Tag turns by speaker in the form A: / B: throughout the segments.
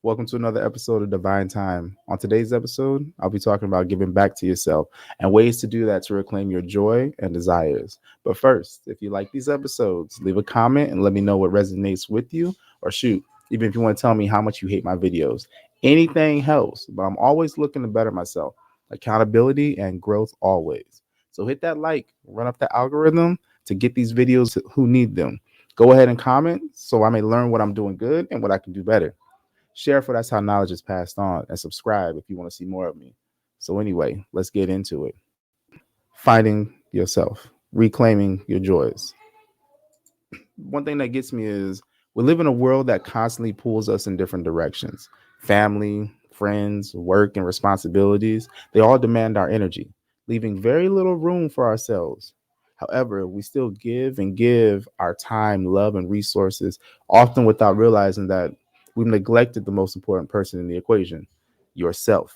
A: Welcome to another episode of Divine Time. On today's episode, I'll be talking about giving back to yourself and ways to do that to reclaim your joy and desires. But first, if you like these episodes, leave a comment and let me know what resonates with you, or shoot, even if you want to tell me how much you hate my videos. Anything helps, but I'm always looking to better myself. Accountability and growth always. So hit that like, run up the algorithm to get these videos who need them. Go ahead and comment so I may learn what I'm doing good and what I can do better. Share, for that's how knowledge is passed on, and subscribe if you want to see more of me. So anyway, let's get into it. Finding yourself, reclaiming your joys. One thing that gets me is we live in a world that constantly pulls us in different directions. Family, friends, work, and responsibilities, they all demand our energy, leaving very little room for ourselves. However, we still give and give our time, love, and resources, often without realizing that we've neglected the most important person in the equation, yourself.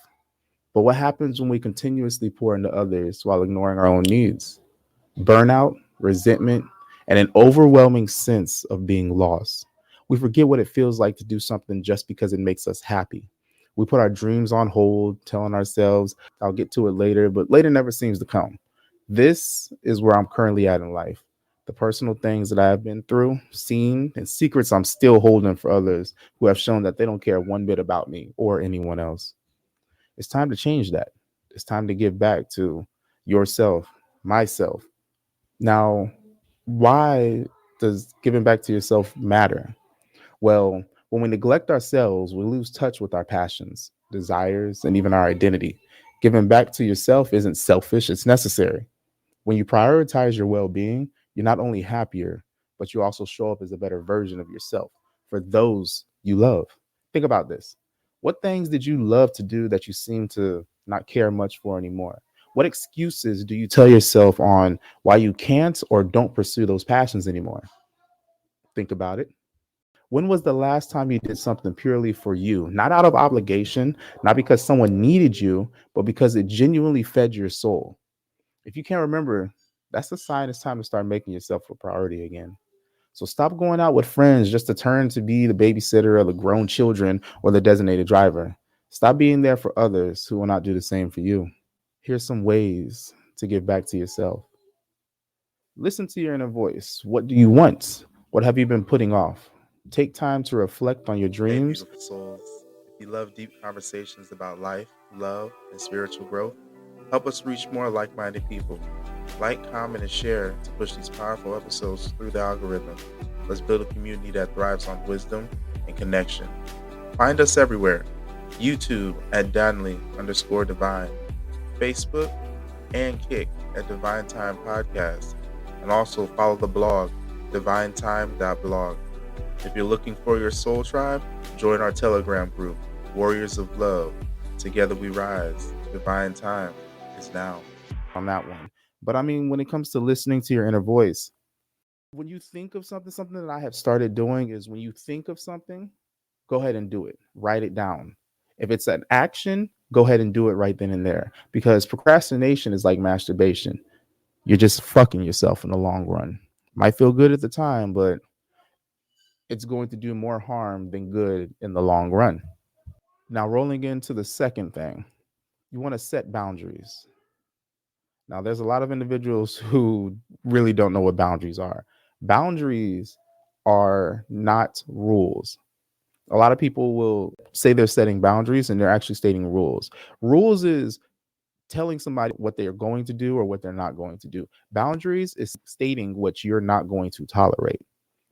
A: But what happens when we continuously pour into others while ignoring our own needs? Burnout, resentment, and an overwhelming sense of being lost. We forget what it feels like to do something just because it makes us happy. We put our dreams on hold, telling ourselves, I'll get to it later, but later never seems to come. This is where I'm currently at in life. The personal things that I have been through, seen, and secrets I'm still holding for others who have shown that they don't care one bit about me or anyone else. It's time to change that. It's time to give back to yourself, myself. Now, why does giving back to yourself matter? Well, when we neglect ourselves, we lose touch with our passions, desires, and even our identity. Giving back to yourself isn't selfish, it's necessary. When you prioritize your well being, you're not only happier, but you also show up as a better version of yourself for those you love. Think about this. What things did you love to do that you seem to not care much for anymore? What excuses do you tell yourself on why you can't or don't pursue those passions anymore? Think about it. When was the last time you did something purely for you, not out of obligation, not because someone needed you, but because it genuinely fed your soul? If you can't remember, that's a sign it's time to start making yourself a priority again. So stop going out with friends just to turn to be the babysitter of the grown children or the designated driver. Stop being there for others who will not do the same for you. Here's some ways to give back to yourself. Listen to your inner voice. What do you want? What have you been putting off? Take time to reflect on your
B: Hey,
A: dreams.
B: beautiful souls. If you love deep conversations about life, love, and spiritual growth, help us reach more like minded people. Like, comment, and share to push these powerful episodes through the algorithm. Let's build a community that thrives on wisdom and connection. Find us everywhere: YouTube at Danley_Divine, Facebook and Kick at Divine Time Podcast, and also follow the blog, divinetime.blog. If you're looking for your soul tribe, join our Telegram group, Warriors of Love. Together we rise. Divine time is now.
A: On that one. But I mean, when it comes to listening to your inner voice, when you think of something that I have started doing is when you think of something, go ahead and do it. Write it down. If it's an action, go ahead and do it right then and there. Because procrastination is like masturbation. You're just fucking yourself in the long run. Might feel good at the time, but it's going to do more harm than good in the long run. Now, rolling into the second thing, you want to set boundaries. Now, there's a lot of individuals who really don't know what boundaries are. Boundaries are not rules. A lot of people will say they're setting boundaries and they're actually stating rules. Rules is telling somebody what they are going to do or what they're not going to do. Boundaries is stating what you're not going to tolerate.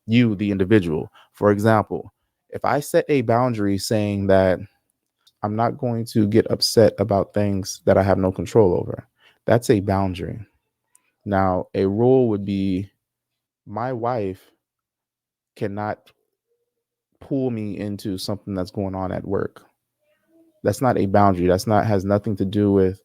A: You, the individual. For example, if I set a boundary saying that I'm not going to get upset about things that I have no control over, that's a boundary. Now, a rule would be my wife cannot pull me into something that's going on at work. That's not a boundary. That's not has nothing to do with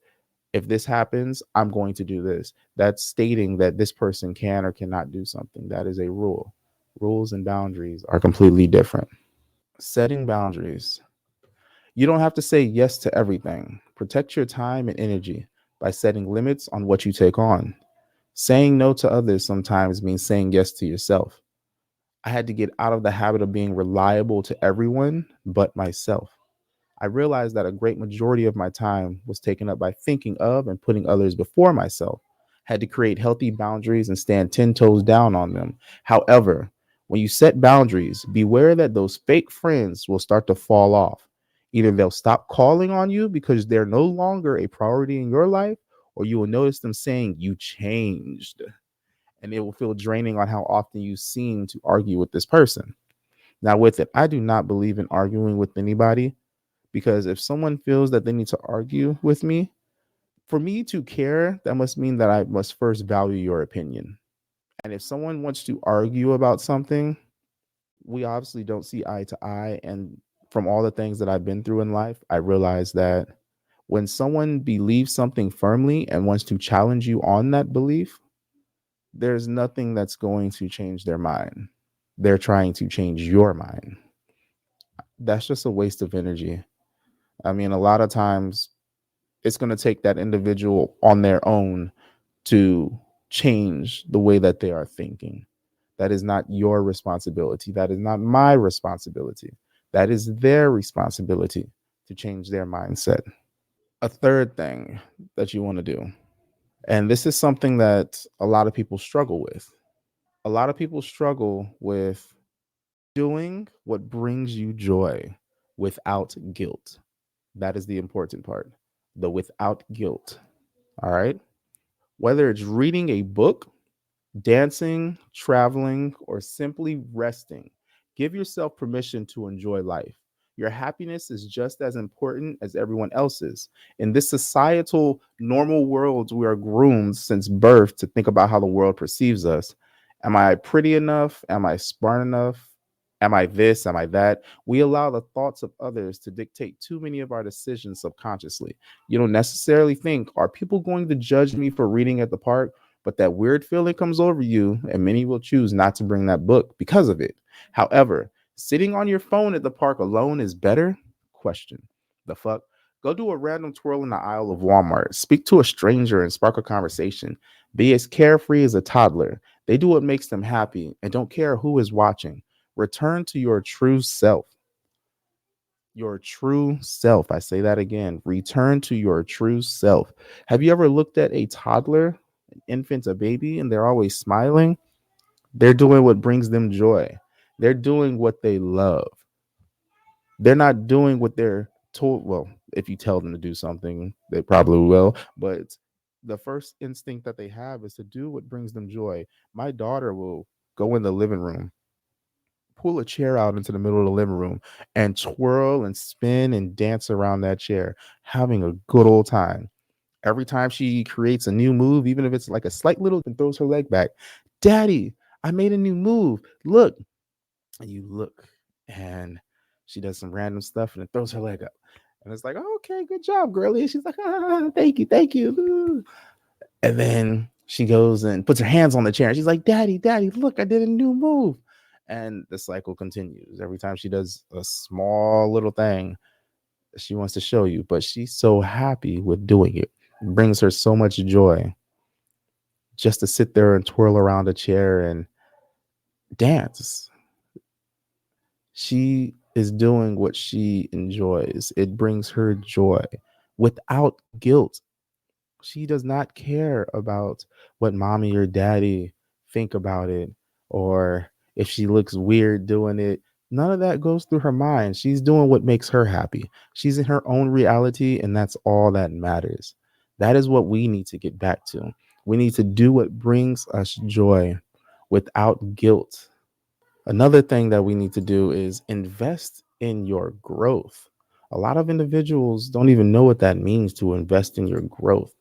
A: if this happens, I'm going to do this. That's stating that this person can or cannot do something. That is a rule. Rules and boundaries are completely different. Setting boundaries. You don't have to say yes to everything. Protect your time and energy by setting limits on what you take on. Saying no to others sometimes means saying yes to yourself. I had to get out of the habit of being reliable to everyone but myself. I realized that a great majority of my time was taken up by thinking of and putting others before myself. Had to create healthy boundaries and stand 10 toes down on them. However, when you set boundaries, beware that those fake friends will start to fall off. Either they'll stop calling on you because they're no longer a priority in your life, or you will notice them saying you changed. And it will feel draining on how often you seem to argue with this person. Now, with it, I do not believe in arguing with anybody, because if someone feels that they need to argue with me, for me to care, that must mean that I must first value your opinion. And if someone wants to argue about something, we obviously don't see eye to eye. And from all the things that I've been through in life, I realize that when someone believes something firmly and wants to challenge you on that belief, there's nothing that's going to change their mind. They're trying to change your mind. That's just a waste of energy. I mean, a lot of times it's going to take that individual on their own to change the way that they are thinking. That is not your responsibility. That is not my responsibility. That is their responsibility to change their mindset. A third thing that you want to do, and this is something that a lot of people struggle with. A lot of people struggle with doing what brings you joy without guilt. That is the important part. The without guilt. All right. Whether it's reading a book, dancing, traveling, or simply resting, give yourself permission to enjoy life. Your happiness is just as important as everyone else's. In this societal, normal world, we are groomed since birth to think about how the world perceives us. Am I pretty enough? Am I smart enough? Am I this? Am I that? We allow the thoughts of others to dictate too many of our decisions subconsciously. You don't necessarily think, are people going to judge me for reading at the park? But that weird feeling comes over you, and many will choose not to bring that book because of it. However, sitting on your phone at the park alone is better? Question. The fuck? Go do a random twirl in the aisle of Walmart. Speak to a stranger and spark a conversation. Be as carefree as a toddler. They do what makes them happy and don't care who is watching. Return to your true self. Your true self. I say that again. Return to your true self. Have you ever looked at a toddler, an infant, a baby, and they're always smiling? They're doing what brings them joy. They're doing what they love. They're not doing what they're told. Well, if you tell them to do something, they probably will. But the first instinct that they have is to do what brings them joy. My daughter will go in the living room, pull a chair out into the middle of the living room, and twirl and spin and dance around that chair, having a good old time. Every time she creates a new move, even if it's like a slight little, and throws her leg back, Daddy, I made a new move. Look. And you look, and she does some random stuff and then throws her leg up. And it's like, oh, okay, good job, girlie. And she's like, thank you, thank you. And then she goes and puts her hands on the chair. And she's like, Daddy, Daddy, look, I did a new move. And the cycle continues. Every time she does a small little thing, she wants to show you, but she's so happy with doing it. It brings her so much joy just to sit there and twirl around a chair and dance. She is doing what she enjoys. It brings her joy without guilt. She does not care about what mommy or daddy think about it, or if she looks weird doing it. None of that goes through her mind. She's doing what makes her happy. She's in her own reality, and that's all that matters. That is what we need to get back to. We need to do what brings us joy without guilt. Another thing that we need to do is invest in your growth. A lot of individuals don't even know what that means to invest in your growth.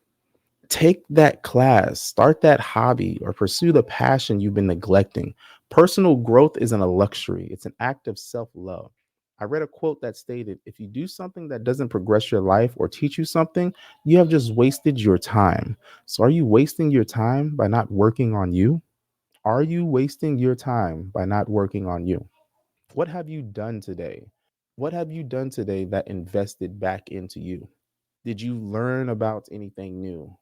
A: Take that class, start that hobby, or pursue the passion you've been neglecting. Personal growth isn't a luxury, it's an act of self love. I read a quote that stated, if you do something that doesn't progress your life or teach you something, you have just wasted your time. So, are you wasting your time by not working on you? Are you wasting your time by not working on you? What have you done today? What have you done today that invested back into you? Did you learn about anything new?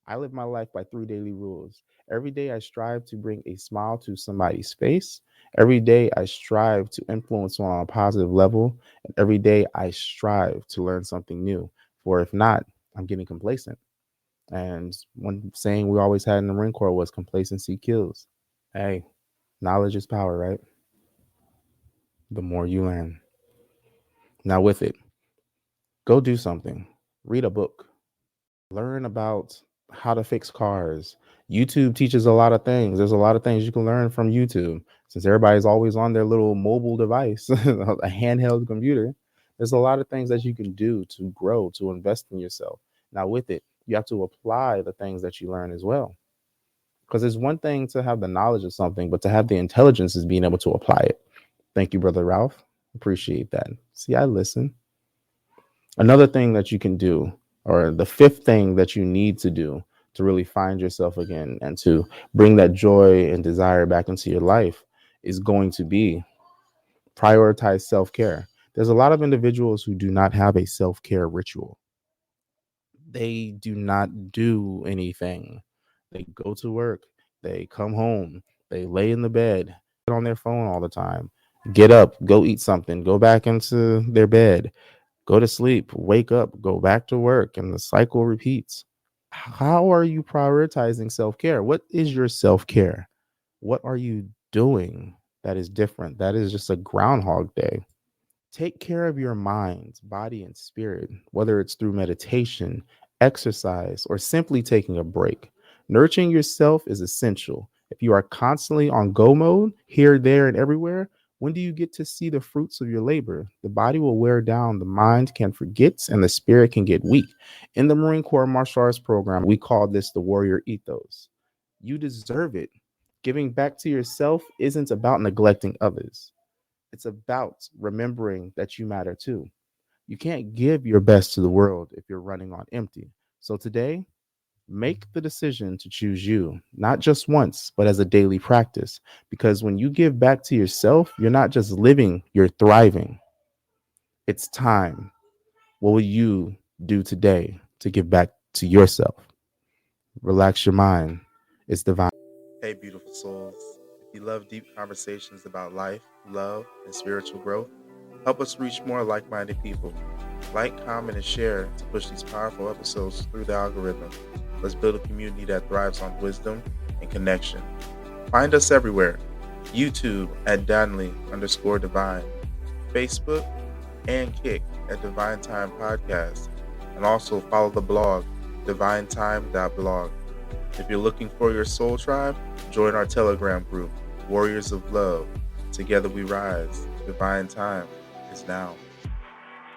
A: I live my life by three daily rules. Every day I strive to bring a smile to somebody's face. Every day I strive to influence someone on a positive level. And every day I strive to learn something new. For if not, I'm getting complacent. And one saying we always had in the Marine Corps was complacency kills. Hey, knowledge is power, right? The more you learn. Now, with it, go do something. Read a book. Learn about how to fix cars. YouTube teaches a lot of things. There's a lot of things you can learn from YouTube. Since everybody's always on their little mobile device, a handheld computer, there's a lot of things that you can do to grow, to invest in yourself. Now, with it, you have to apply the things that you learn as well. Because it's one thing to have the knowledge of something, but to have the intelligence is being able to apply it. Thank you, Brother Ralph. Appreciate that. See, I listen. Another thing that you can do, or the fifth thing that you need to do to really find yourself again and to bring that joy and desire back into your life, is going to be prioritize self care. There's a lot of individuals who do not have a self care ritual. They do not do anything. They go to work, they come home, they lay in the bed, on their phone all the time, get up, go eat something, go back into their bed, go to sleep, wake up, go back to work, and the cycle repeats. How are you prioritizing self care? What is your self care? What are you doing that is different? That is just a groundhog day. Take care of your mind, body, and spirit, whether it's through meditation, exercise, or simply taking a break. Nurturing yourself is essential. If you are constantly on go mode, here, there, and everywhere, when do you get to see the fruits of your labor? The body will wear down, the mind can forget, and the spirit can get weak. In the Marine Corps martial arts program, we call this the warrior ethos. You deserve it. Giving back to yourself isn't about neglecting others. It's about remembering that you matter too. You can't give your best to the world if you're running on empty. So today, make the decision to choose you, not just once, but as a daily practice. Because when you give back to yourself, you're not just living, you're thriving. It's time. What will you do today to give back to yourself? Relax your mind. It's divine.
B: Hey, beautiful souls. If you love deep conversations about life, love, and spiritual growth, help us reach more like minded people. Like, comment, and share to push these powerful episodes through the algorithm. Let's build a community that thrives on wisdom and connection. Find us everywhere: YouTube at Danley_Divine, Facebook and Kick at Divine Time Podcast, and also follow the blog divinetime.blog. If you're looking for your soul tribe, join our Telegram group, Warriors of Love. Together we rise. Divine time is now.